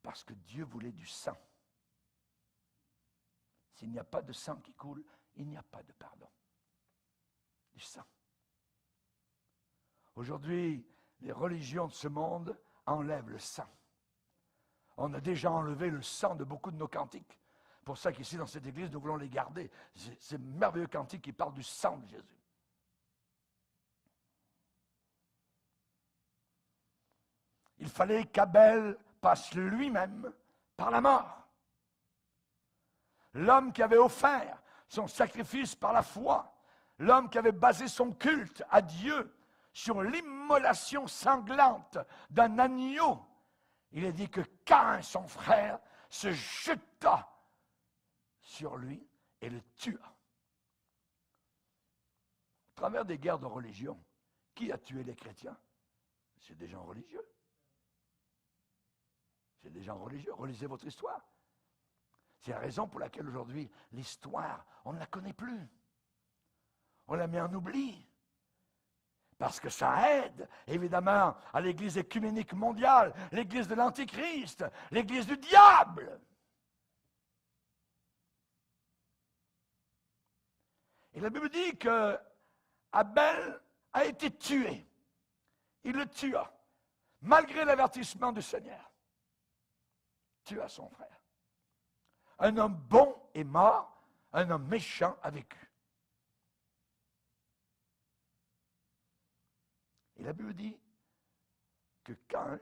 S1: Parce que Dieu voulait du sang. S'il n'y a pas de sang qui coule, il n'y a pas de pardon. Du sang. Aujourd'hui, les religions de ce monde enlèvent le sang. On a déjà enlevé le sang de beaucoup de nos cantiques. Pour ça qu'ici, dans cette église, nous voulons les garder. C'est merveilleux cantique qui parle du sang de Jésus. Il fallait qu'Abel passe lui-même par la mort. L'homme qui avait offert son sacrifice par la foi, l'homme qui avait basé son culte à Dieu sur l'immolation sanglante d'un agneau, il est dit que Caïn, son frère, se jeta sur lui et le tua. Au travers des guerres de religion, qui a tué les chrétiens? C'est des gens religieux. C'est des gens religieux. Relisez votre histoire. C'est la raison pour laquelle aujourd'hui, l'histoire, on ne la connaît plus. On la met en oubli. Parce que ça aide, évidemment, à l'Église écuménique mondiale, l'Église de l'Antichrist, l'Église du diable. Et la Bible dit que Abel a été tué. Il le tua, malgré l'avertissement du Seigneur. Tua son frère. Un homme bon est mort, un homme méchant a vécu. Et la Bible dit que Caïn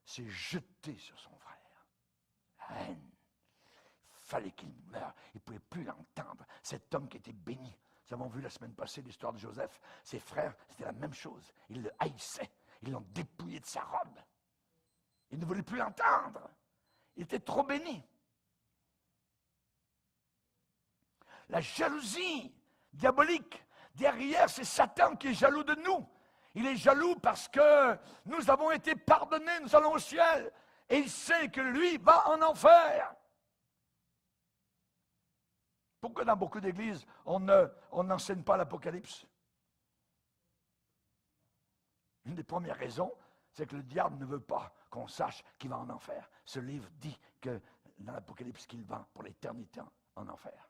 S1: s'est jeté sur son frère. La haine. Il fallait qu'il meure. Il ne pouvait plus l'entendre. Cet homme qui était béni. Nous avons vu la semaine passée l'histoire de Joseph. Ses frères, c'était la même chose. Ils le haïssaient. Ils l'ont dépouillé de sa robe. Il ne voulait plus l'entendre. Il était trop béni. La jalousie diabolique, derrière, c'est Satan qui est jaloux de nous. Il est jaloux parce que nous avons été pardonnés, nous allons au ciel. Et il sait que lui va en enfer. Pourquoi dans beaucoup d'églises, on n'enseigne pas l'Apocalypse? Une des premières raisons, c'est que le diable ne veut pas qu'on sache qu'il va en enfer. Ce livre dit que dans l'Apocalypse qu'il va pour l'éternité en enfer.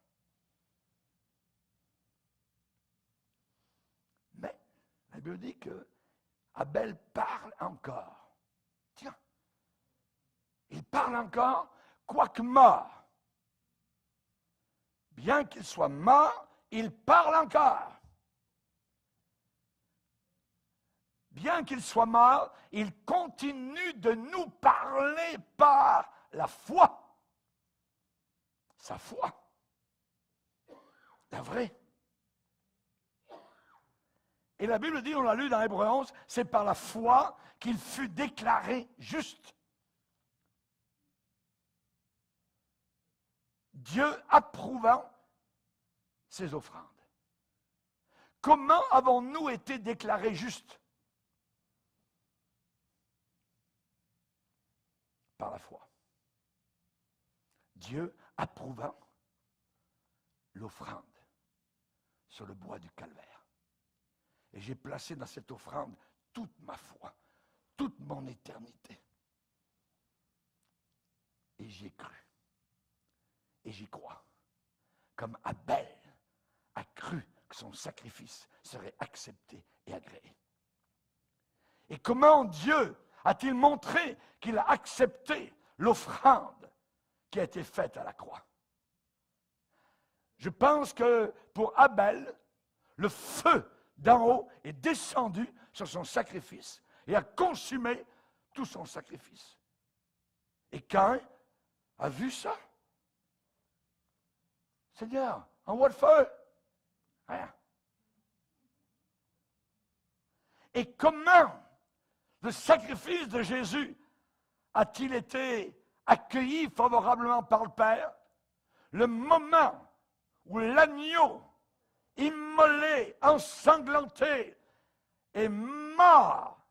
S1: Mais la Bible dit que Abel parle encore. Tiens, il parle encore, quoique mort. Bien qu'il soit mort, il parle encore. Bien qu'il soit mort, il continue de nous parler par la foi. Sa foi. La vraie. Et la Bible dit, on l'a lu dans Hébreux 11, c'est par la foi qu'il fut déclaré juste. Dieu approuvant ses offrandes. Comment avons-nous été déclarés justes? Par la foi. Dieu approuvant l'offrande sur le bois du calvaire. Et j'ai placé dans cette offrande toute ma foi, toute mon éternité. Et j'y ai cru. Et j'y crois. Comme Abel a cru que son sacrifice serait accepté et agréé. Et comment Dieu a-t-il montré qu'il a accepté l'offrande qui a été faite à la croix? Je pense que pour Abel, le feu d'en haut est descendu sur son sacrifice et a consumé tout son sacrifice. Et Caïn a vu ça. Seigneur, envoie le feu. Rien. Et comment le sacrifice de Jésus a-t-il été accueilli favorablement par le Père? Le moment où l'agneau immolé, ensanglanté, est mort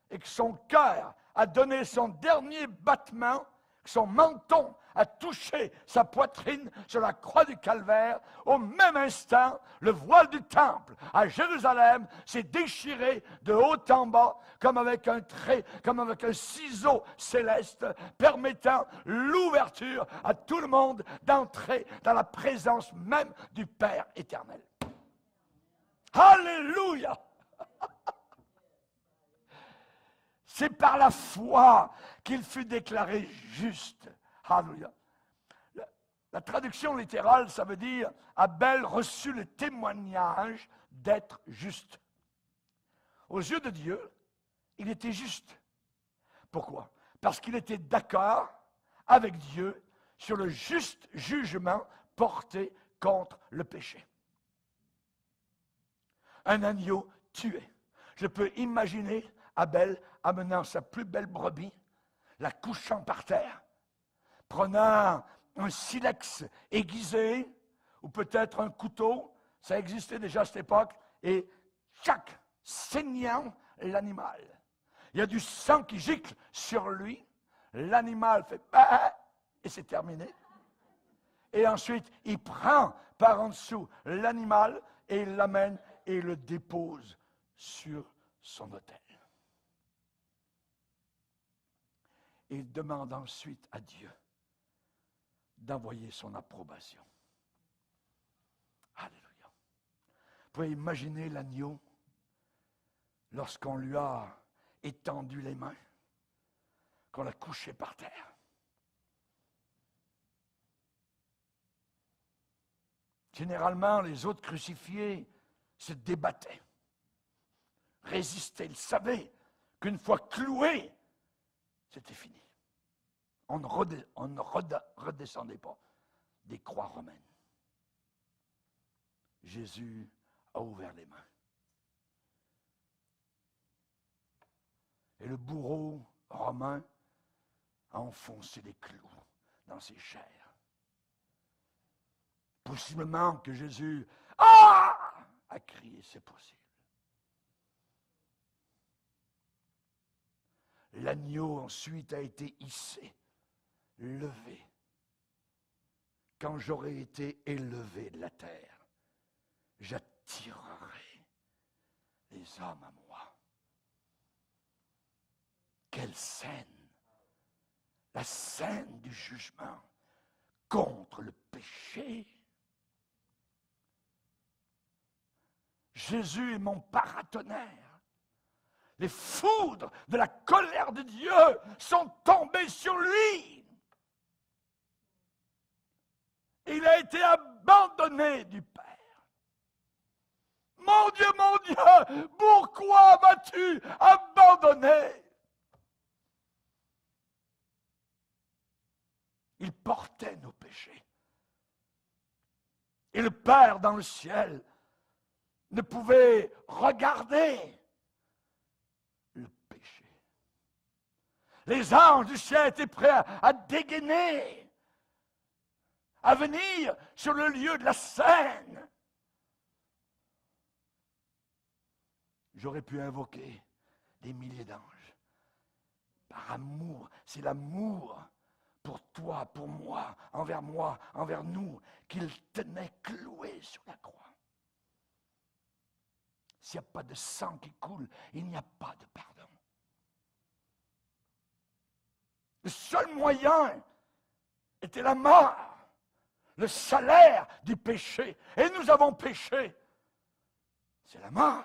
S1: et que son cœur a donné son dernier battement, que son menton a touché sa poitrine sur la croix du Calvaire, au même instant, le voile du temple à Jérusalem s'est déchiré de haut en bas, comme avec un trait, comme avec un ciseau céleste, permettant l'ouverture à tout le monde d'entrer dans la présence même du Père éternel. Alléluia! C'est par la foi qu'il fut déclaré juste. Alléluia. La traduction littérale, ça veut dire Abel reçut le témoignage d'être juste. Aux yeux de Dieu, il était juste. Pourquoi? Parce qu'il était d'accord avec Dieu sur le juste jugement porté contre le péché. Un agneau tué. Je peux imaginer Abel amenant sa plus belle brebis, la couchant par terre, prenant un silex aiguisé, ou peut-être un couteau, ça existait déjà à cette époque, et tchac, saignant l'animal. Il y a du sang qui gicle sur lui, l'animal fait bah, et c'est terminé. Et ensuite, il prend par en dessous l'animal et il l'amène et le dépose sur son autel. Et il demande ensuite à Dieu d'envoyer son approbation. Alléluia. Vous pouvez imaginer l'agneau lorsqu'on lui a étendu les mains, qu'on l'a couché par terre. Généralement, les autres crucifiés se débattaient, résistaient. Ils savaient qu'une fois cloués, c'était fini. On ne redescendait pas des croix romaines. Jésus a ouvert les mains. Et le bourreau romain a enfoncé les clous dans ses chairs. Possiblement que Jésus a crié, c'est possible. L'agneau ensuite a été hissé, levé. Quand j'aurai été élevé de la terre, j'attirerai les hommes à moi. Quelle scène! La scène du jugement contre le péché. Jésus est mon paratonnerre. Les foudres de la colère de Dieu sont tombées sur lui. Il a été abandonné du Père. Mon Dieu, pourquoi m'as-tu abandonné? Il portait nos péchés. Et le Père dans le ciel ne pouvait regarder le péché. Les anges du ciel étaient prêts à dégainer, à venir sur le lieu de la scène. J'aurais pu invoquer des milliers d'anges. Par amour, c'est l'amour pour toi, pour moi, envers nous, qu'il tenait cloué sur la croix. S'il n'y a pas de sang qui coule, il n'y a pas de pardon. Le seul moyen était la mort, le salaire du péché. Et nous avons péché. C'est la mort.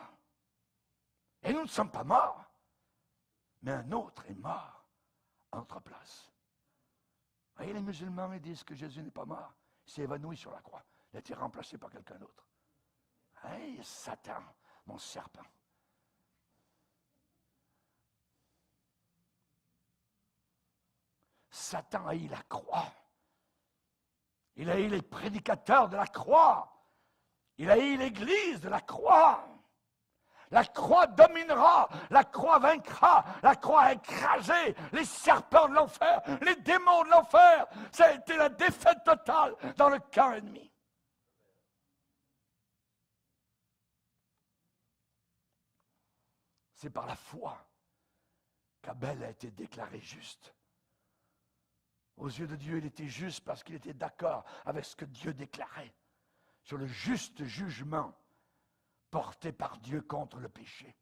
S1: Et nous ne sommes pas morts, mais un autre est mort en notre place. Vous voyez, les musulmans, ils disent que Jésus n'est pas mort. Il s'est évanoui sur la croix. Il a été remplacé par quelqu'un d'autre. Hey, Satan, mon serpent. Satan a eu la croix. Il a eu les prédicateurs de la croix. Il a eu l'Église de la croix. La croix dominera, la croix vaincra, la croix a écrasé les serpents de l'enfer, les démons de l'enfer. Ça a été la défaite totale dans le camp ennemi. C'est par la foi qu'Abel a été déclaré juste. Aux yeux de Dieu, il était juste parce qu'il était d'accord avec ce que Dieu déclarait sur le juste jugement porté par Dieu contre le péché.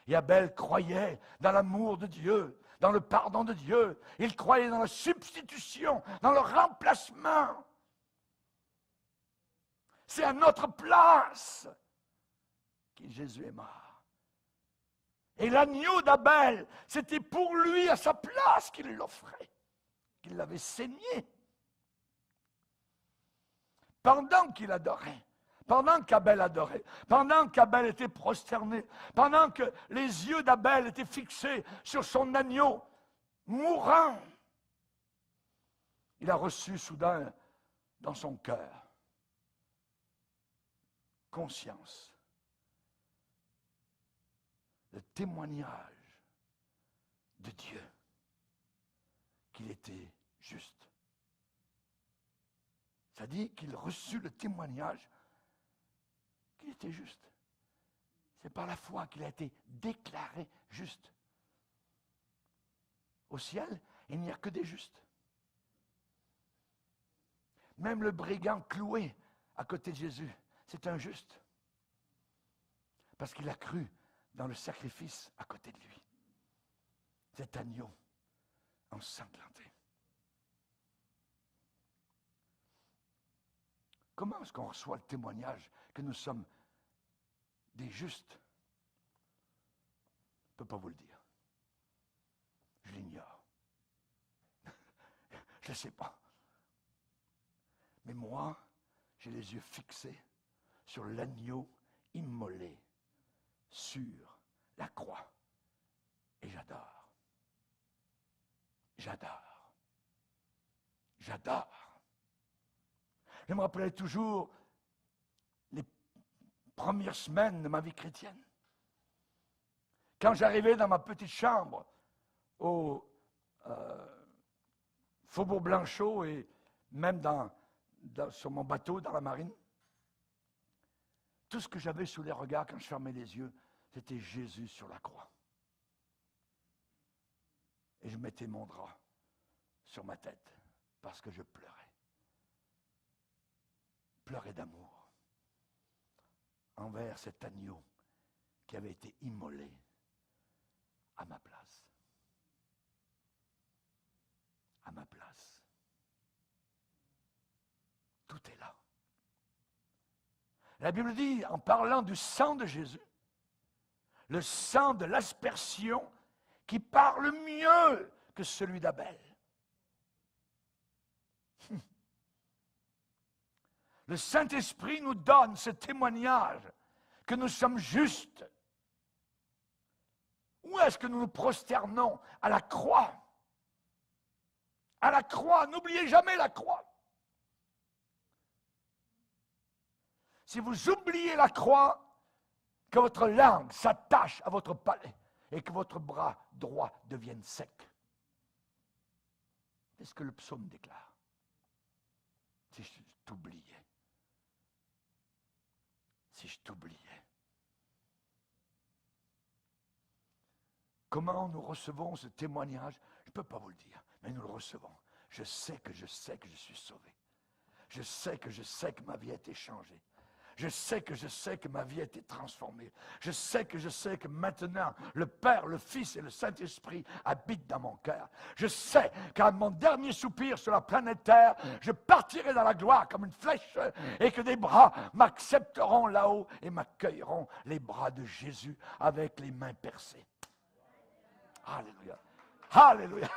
S1: Et Abel croyait dans l'amour de Dieu, dans le pardon de Dieu. Il croyait dans la substitution, dans le remplacement. C'est à notre place que Jésus est mort. Et l'agneau d'Abel, c'était pour lui, à sa place, qu'il l'offrait, qu'il l'avait saigné. Pendant qu'il adorait, pendant qu'Abel adorait, pendant qu'Abel était prosterné, pendant que les yeux d'Abel étaient fixés sur son agneau mourant, il a reçu soudain dans son cœur conscience, le témoignage de Dieu qu'il était juste. Ça dit qu'il reçut le témoignage qu'il était juste. C'est par la foi qu'il a été déclaré juste. Au ciel, il n'y a que des justes. Même le brigand cloué à côté de Jésus, c'est un juste. Parce qu'il a cru dans le sacrifice à côté de lui. Cet agneau ensanglanté. Comment est-ce qu'on reçoit le témoignage que nous sommes des justes? Je ne peux pas vous le dire. Je l'ignore. Je ne sais pas. Mais moi, j'ai les yeux fixés sur l'agneau immolé sur la croix. Et j'adore. J'adore. J'adore. Je me rappelais toujours les premières semaines de ma vie chrétienne. Quand j'arrivais dans ma petite chambre au Faubourg Blanchot et même sur mon bateau dans la marine, tout ce que j'avais sous les regards quand je fermais les yeux, c'était Jésus sur la croix. Et je mettais mon drap sur ma tête parce que je pleurais. Pleurais d'amour envers cet agneau qui avait été immolé à ma place. À ma place. Tout est là. La Bible dit, en parlant du sang de Jésus, le sang de l'aspersion qui parle mieux que celui d'Abel. Le Saint-Esprit nous donne ce témoignage que nous sommes justes. Où est-ce que nous nous prosternons? À la croix. À la croix. N'oubliez jamais la croix. Si vous oubliez la croix, que votre langue s'attache à votre palais et que votre bras droit devienne sec. C'est ce que le psaume déclare. Si je t'oubliais. Si je t'oubliais. Comment nous recevons ce témoignage? Je ne peux pas vous le dire, mais nous le recevons. Je sais que je suis sauvé. Je sais que ma vie a été changée. Je sais que ma vie a été transformée. Je sais que maintenant, le Père, le Fils et le Saint-Esprit habitent dans mon cœur. Je sais qu'à mon dernier soupir sur la planète Terre, je partirai dans la gloire comme une flèche et que des bras m'accepteront là-haut et m'accueilleront les bras de Jésus avec les mains percées. Alléluia. Alléluia.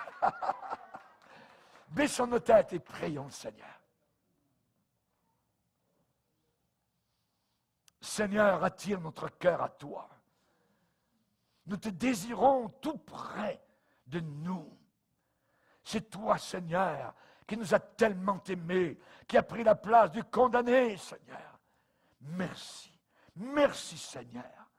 S1: Baissons nos têtes et prions le Seigneur. Seigneur, attire notre cœur à toi. Nous te désirons tout près de nous. C'est toi, Seigneur, qui nous a tellement aimés, qui a pris la place du condamné, Seigneur. Merci. Merci, Seigneur.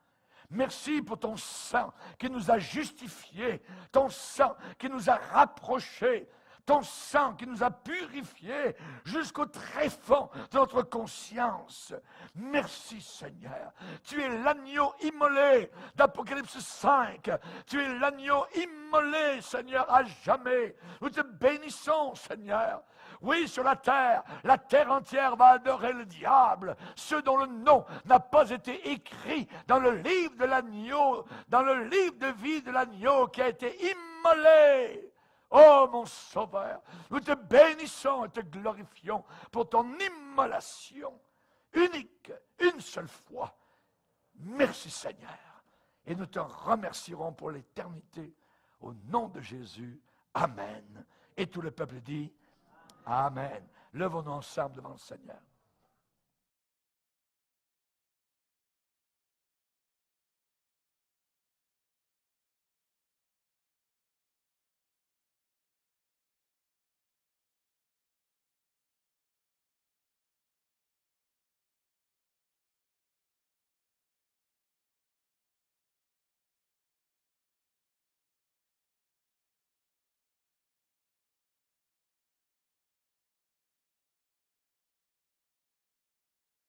S1: Merci pour ton sang qui nous a justifiés, ton sang qui nous a rapprochés, ton sang qui nous a purifiés jusqu'au tréfonds de notre conscience. Merci Seigneur. Tu es l'agneau immolé d'Apocalypse 5. Tu es l'agneau immolé, Seigneur, à jamais. Nous te bénissons, Seigneur. Oui, sur la terre entière va adorer le diable, ceux dont le nom n'a pas été écrit dans le livre de l'agneau, dans le livre de vie de l'agneau qui a été immolé. Oh mon Sauveur, nous te bénissons et te glorifions pour ton immolation unique, une seule fois. Merci Seigneur. Et nous te remercierons pour l'éternité. Au nom de Jésus, Amen. Et tout le peuple dit Amen. Levons-nous ensemble devant le Seigneur.